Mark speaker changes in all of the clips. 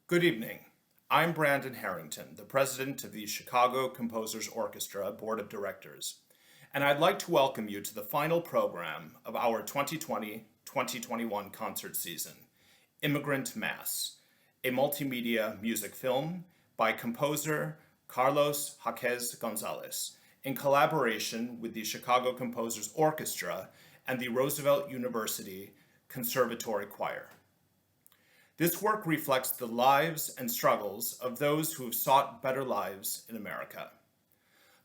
Speaker 1: Good evening. I'm Brandon Harrington, the president of the Chicago Composers Orchestra Board of Directors, and I'd like to welcome you to the final program of our 2020-2021 concert season, Immigrant Mass, a multimedia music film by composer Carlos Jaquez Gonzalez in collaboration with the Chicago Composers Orchestra and the Roosevelt University Conservatory Choir. This work reflects the lives and struggles of those who have sought better lives in America.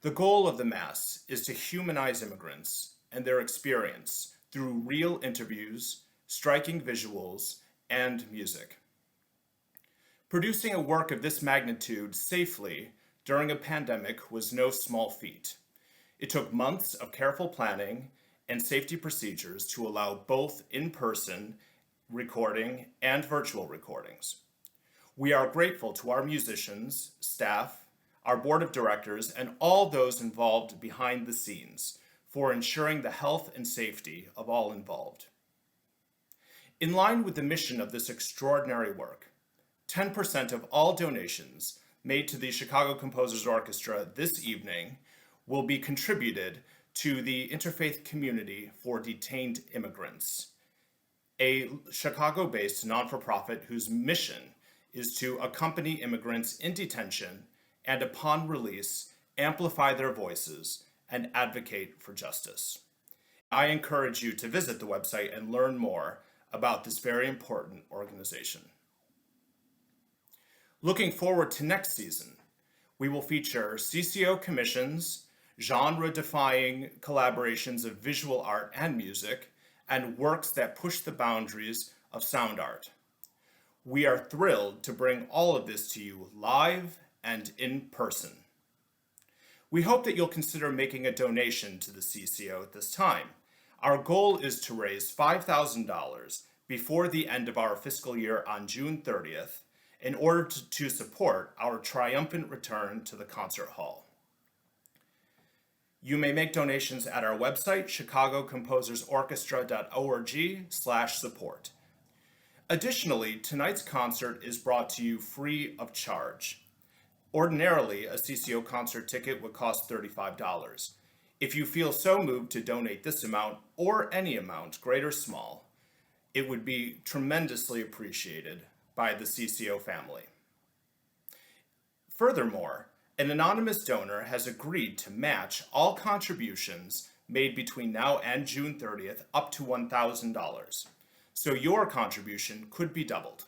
Speaker 1: The goal of the Mass is to humanize immigrants and their experience through real interviews, striking visuals, and music. Producing a work of this magnitude safely during a pandemic was no small feat. It took months of careful planning and safety procedures to allow both in-person recording and virtual recordings. We are grateful to our musicians, staff, our board of directors, and all those involved behind the scenes for ensuring the health and safety of all involved. In line with the mission of this extraordinary work, 10% of all donations made to the Chicago Composers Orchestra this evening will be contributed to the Interfaith Community for Detained Immigrants, a Chicago-based non-for-profit whose mission is to accompany immigrants in detention and upon release, amplify their voices and advocate for justice. I encourage you to visit the website and learn more about this very important organization. Looking forward to next season, we will feature CCO commissions, genre-defying collaborations of visual art and music, and works that push the boundaries of sound art. We are thrilled to bring all of this to you live and in person. We hope that you'll consider making a donation to the CCO at this time. Our goal is to raise $5,000 before the end of our fiscal year on June 30th in order to support our triumphant return to the concert hall. You may make donations at our website, chicagocomposersorchestra.org/support. Additionally, tonight's concert is brought to you free of charge. Ordinarily, a CCO concert ticket would cost $35. If you feel so moved to donate this amount or any amount, great or small, it would be tremendously appreciated by the CCO family. Furthermore, an anonymous donor has agreed to match all contributions made between now and June 30th up to $1,000, so your contribution could be doubled.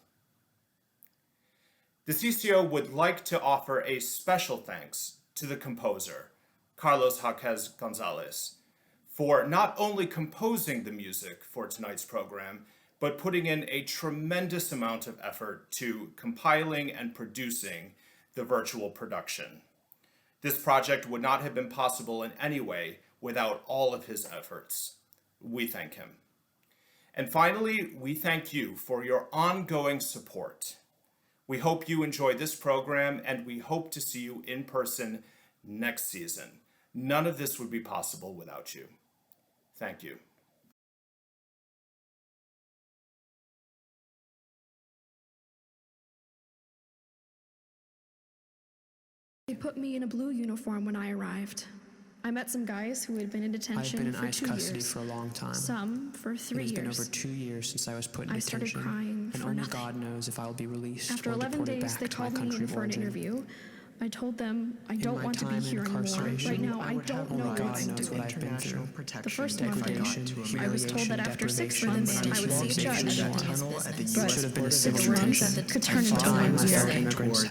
Speaker 1: The CCO would like to offer a special thanks to the composer, Carlos Jaquez Gonzalez, for not only composing the music for tonight's program, but putting in a tremendous amount of effort to compiling and producing the virtual production. This project would not have been possible in any way without all of his efforts. We thank him. And finally, we thank you for your ongoing support. We hope you enjoy this program, and we hope to see you in person next season. None of this would be possible without you. Thank you.
Speaker 2: They put me in a blue uniform when I arrived. I met some guys who had been in detention
Speaker 3: I've been in
Speaker 2: for
Speaker 3: ICE
Speaker 2: 2
Speaker 3: custody
Speaker 2: years.
Speaker 3: for a long time.
Speaker 2: Some for 3 years.
Speaker 3: It has been over 2 years since I was put in
Speaker 2: I started
Speaker 3: detention,
Speaker 2: crying
Speaker 3: and
Speaker 2: for
Speaker 3: only
Speaker 2: nothing.
Speaker 3: God knows if I will be released
Speaker 2: After
Speaker 3: or
Speaker 2: 11
Speaker 3: deported
Speaker 2: days,
Speaker 3: back
Speaker 2: they
Speaker 3: to my
Speaker 2: called me
Speaker 3: country
Speaker 2: in
Speaker 3: of
Speaker 2: for an
Speaker 3: origin.
Speaker 2: interview. I told them I don't
Speaker 3: my
Speaker 2: want to be
Speaker 3: time in
Speaker 2: here anymore.
Speaker 3: incarceration,
Speaker 2: Right now, I
Speaker 3: would
Speaker 2: don't
Speaker 3: have
Speaker 2: know
Speaker 3: only
Speaker 2: what
Speaker 3: God
Speaker 2: I'm
Speaker 3: knows what
Speaker 2: doing.
Speaker 3: I've been through.
Speaker 2: The first month I
Speaker 3: Degradation,
Speaker 2: I was told that after 6 months,
Speaker 3: deprivation,
Speaker 2: I would see a judge.
Speaker 3: It should have been a civil
Speaker 2: It runs
Speaker 3: detention.
Speaker 2: could turn into
Speaker 3: I
Speaker 2: one
Speaker 3: my fellow
Speaker 2: year.
Speaker 3: immigrants.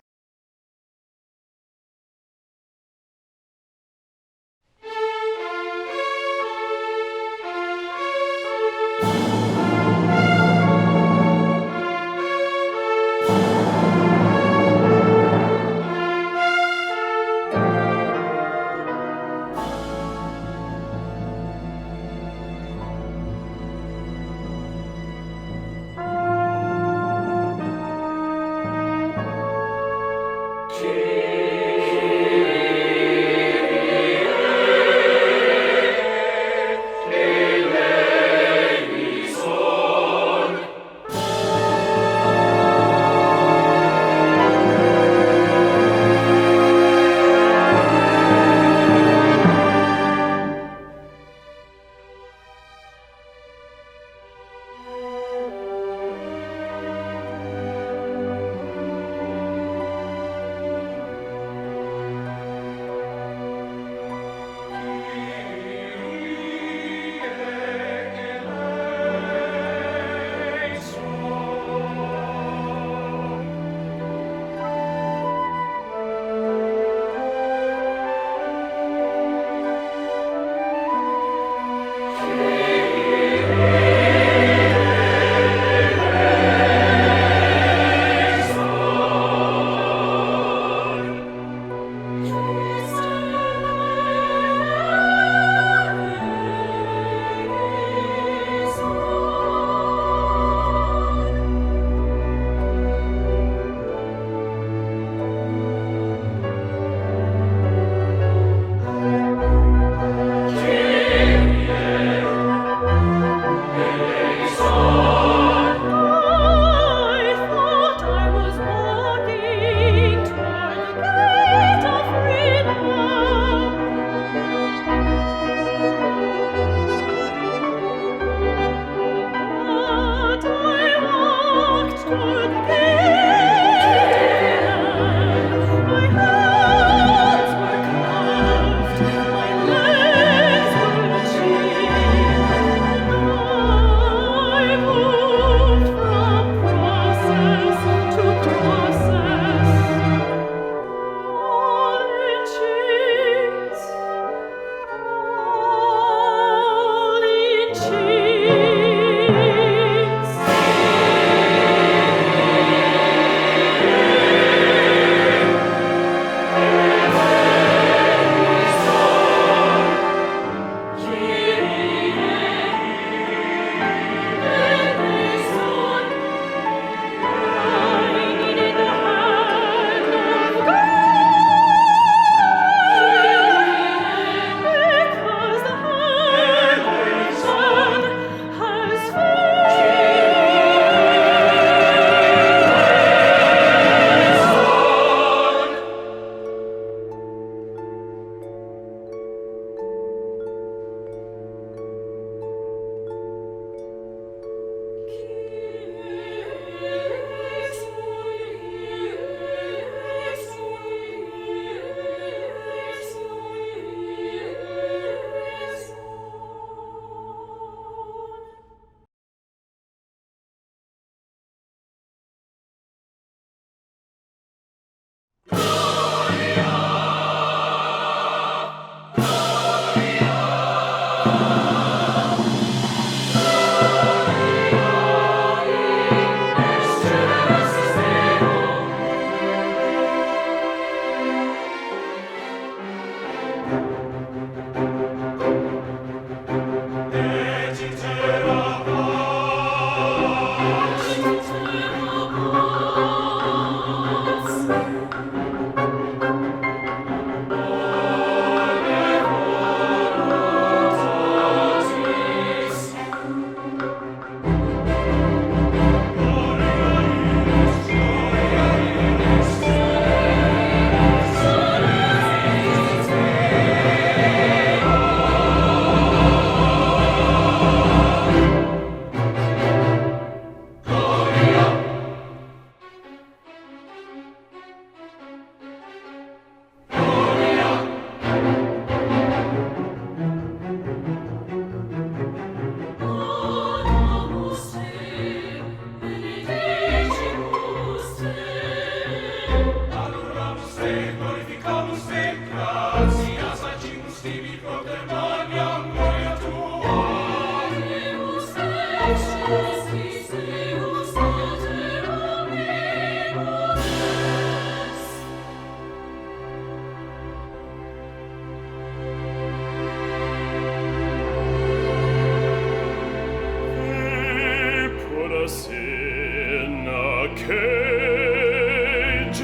Speaker 4: cage.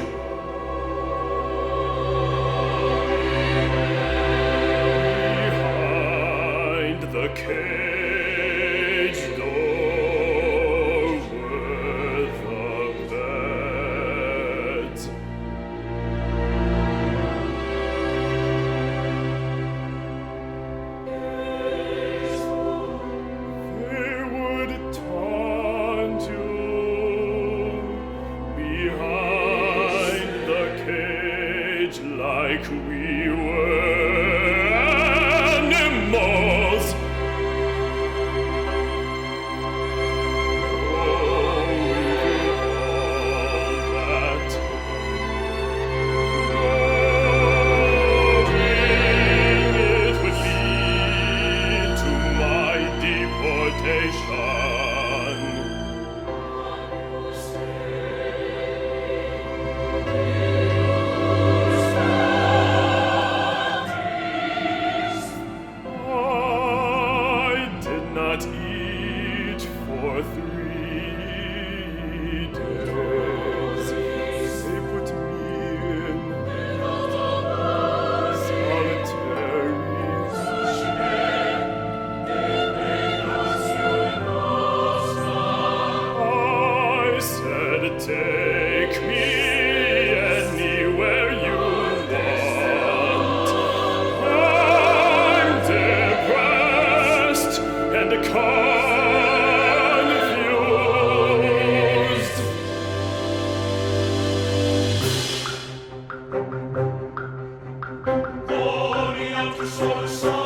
Speaker 4: Behind the cage door were the beds. They would taunt you behind the cage like we were animals. That it would lead to my deportation. I did not eat for 3 days. They put me in solitary. I said, take me anywhere you want. I'm depressed and confused. Gloria to Sol Santos.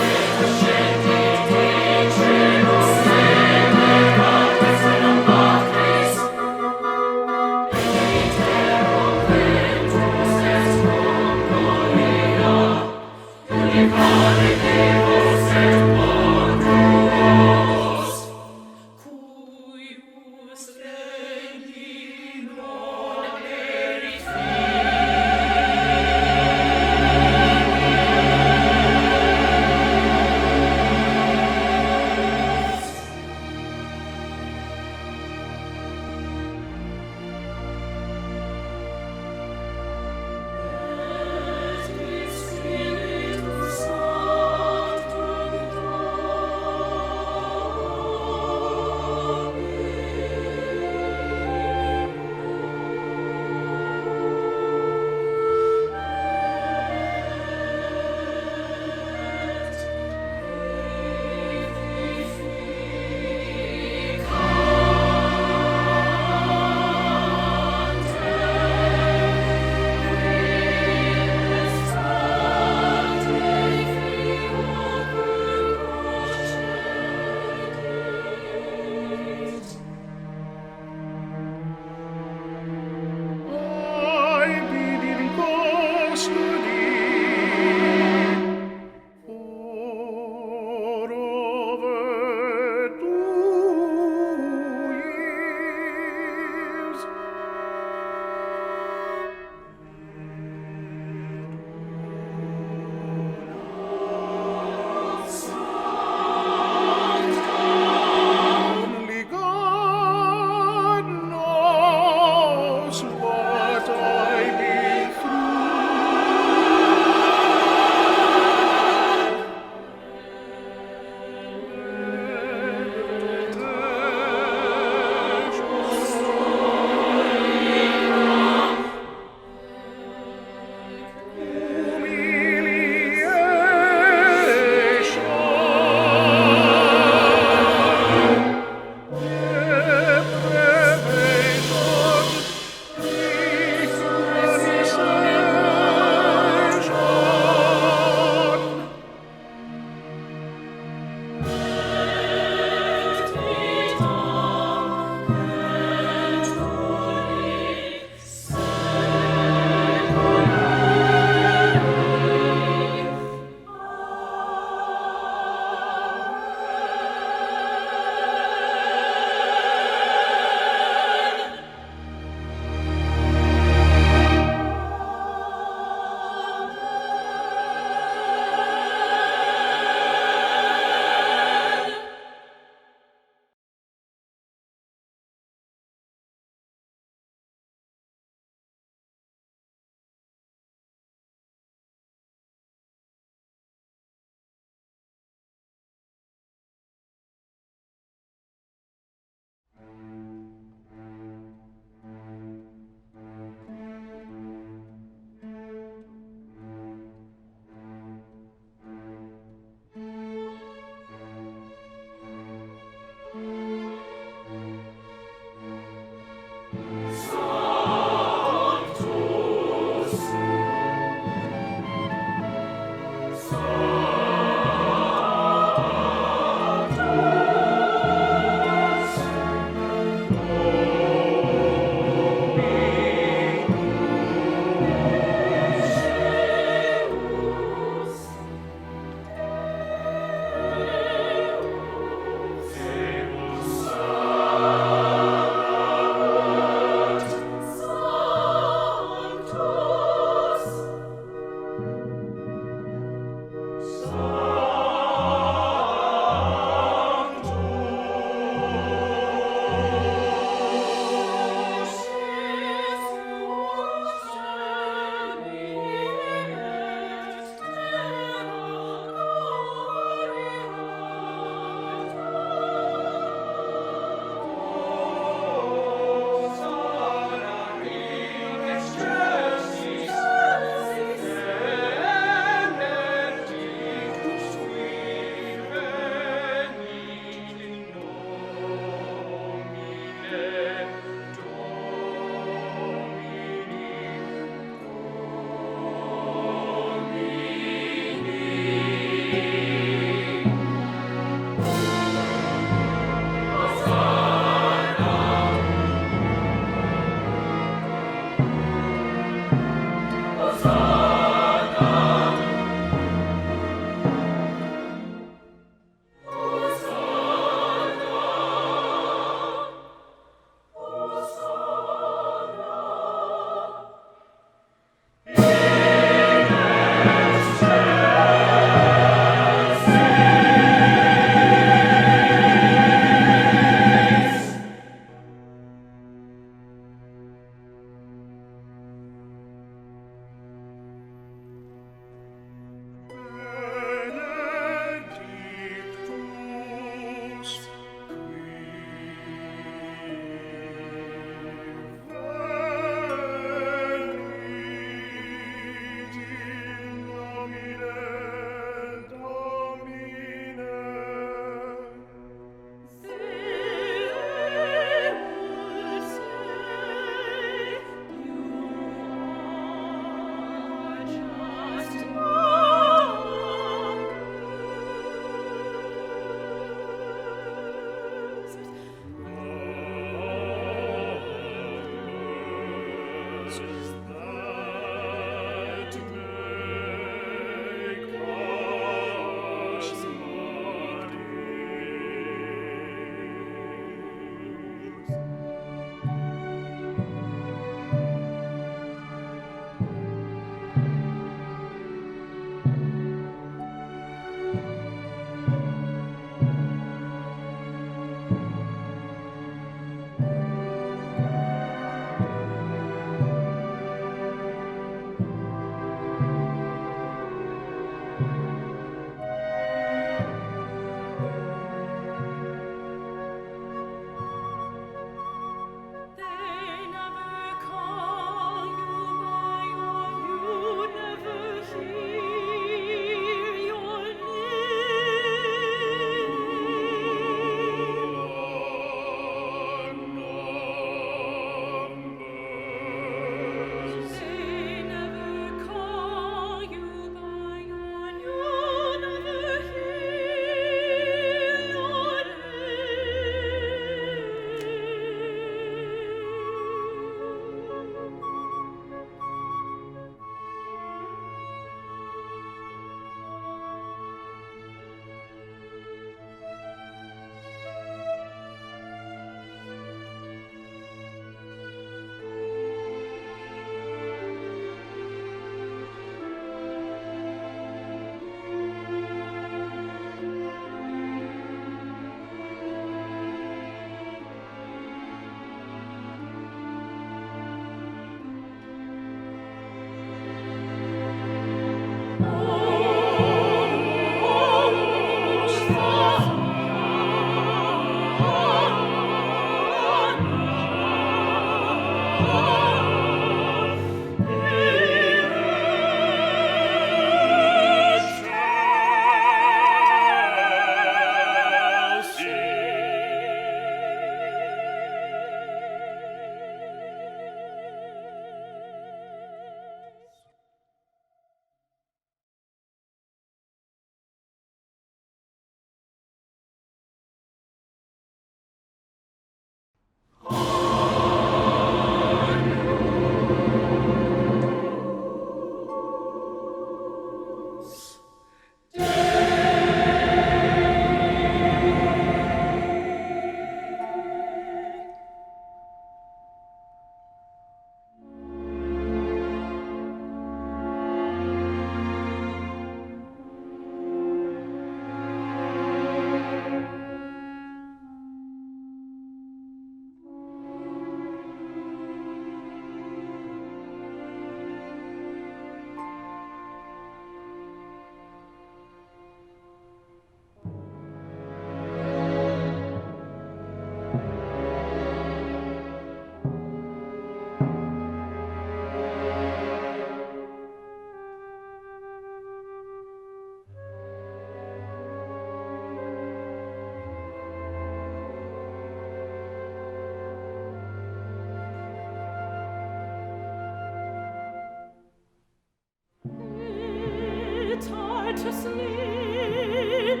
Speaker 5: To sleep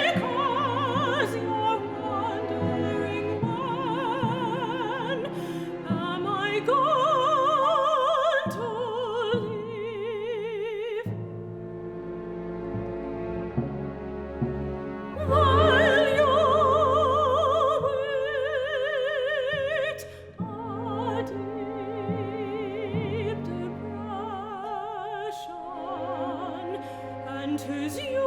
Speaker 5: because you're wandering one. Am I going to leave while you wait a deep depression? And 'tis you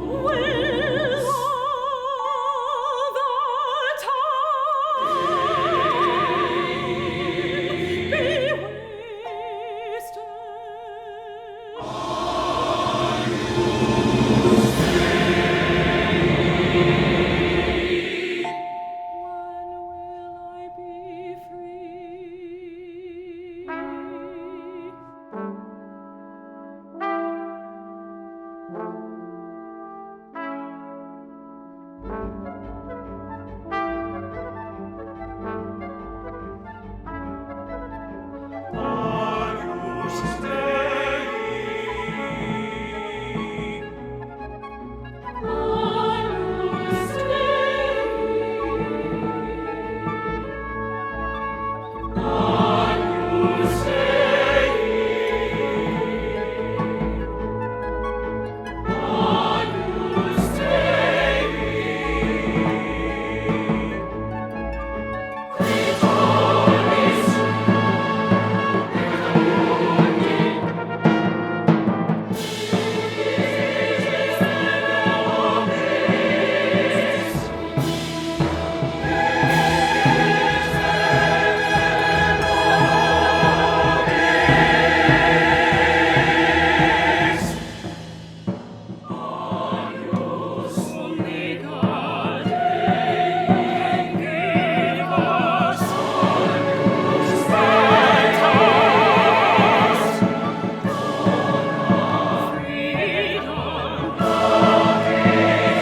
Speaker 5: will all the time be wasted. When will I be free?
Speaker 4: Are you staying?
Speaker 5: Are you staying?
Speaker 4: Are you staying? Are you staying? Rejoice!
Speaker 5: Only God can give us freedom. Love is good.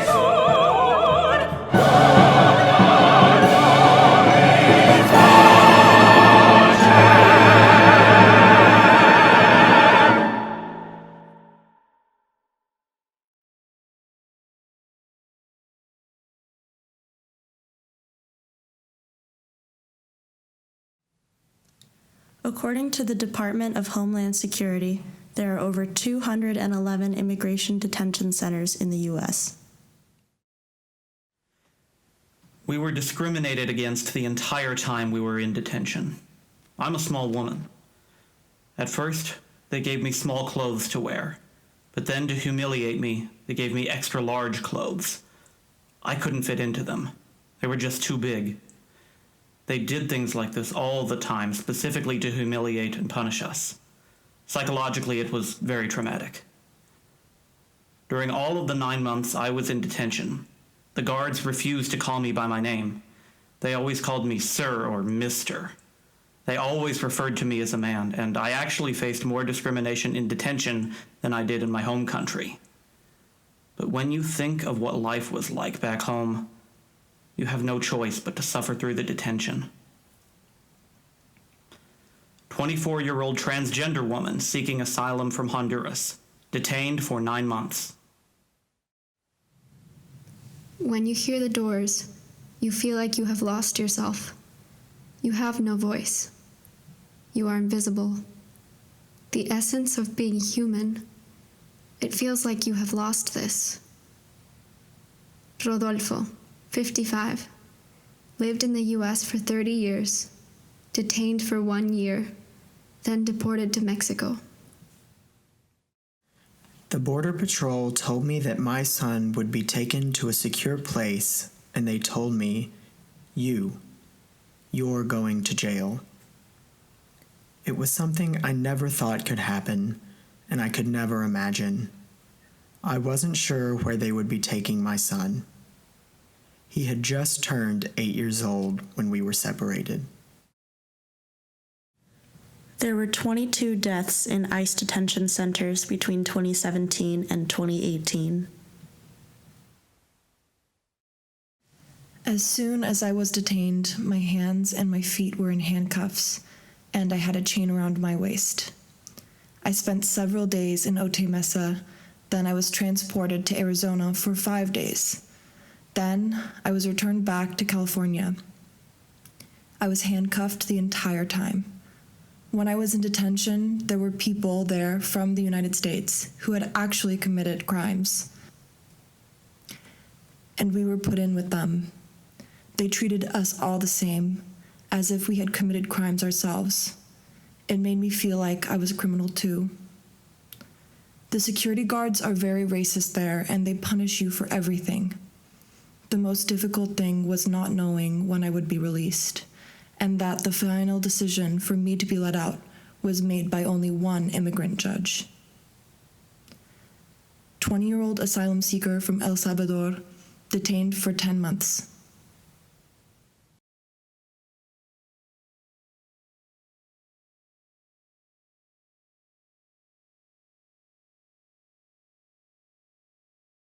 Speaker 6: According to the Department of Homeland Security, there are over 211 immigration detention centers in the U.S.
Speaker 7: We were discriminated against the entire time we were in detention. I'm a small woman. At first, they gave me small clothes to wear, but then to humiliate me, they gave me extra large clothes. I couldn't fit into them. They were just too big. They did things like this all the time, specifically to humiliate and punish us. Psychologically, it was very traumatic. During all of the 9 months I was in detention, the guards refused to call me by my name. They always called me Sir or Mr. They always referred to me as a man, and I actually faced more discrimination in detention than I did in my home country. But when you think of what life was like back home, you have no choice but to suffer through the detention. 24-year-old transgender woman seeking asylum from Honduras, detained for 9 months.
Speaker 2: When you hear the doors, you feel like you have lost yourself. You have no voice. You are invisible. The essence of being human. It feels like you have lost this. Rodolfo, 55, lived in the U.S. for 30 years, detained for 1 year, then deported to Mexico.
Speaker 8: The Border Patrol told me that my son would be taken to a secure place, and they told me, you're going to jail. It was something I never thought could happen, and I could never imagine. I wasn't sure where they would be taking my son. He had just turned 8 years old when we were separated.
Speaker 6: There were 22 deaths in ICE detention centers between 2017 and 2018.
Speaker 9: As soon as I was detained, my hands and my feet were in handcuffs, and I had a chain around my waist. I spent several days in Otay Mesa, then I was transported to Arizona for 5 days. Then I was returned back to California. I was handcuffed the entire time. When I was in detention, there were people there from the United States who had actually committed crimes. And we were put in with them. They treated us all the same, as if we had committed crimes ourselves. It made me feel like I was a criminal too. The security guards are very racist there, and they punish you for everything. The most difficult thing was not knowing when I would be released, and that the final decision for me to be let out was made by only one immigrant judge. 20-year-old asylum seeker from El Salvador, detained for 10 months.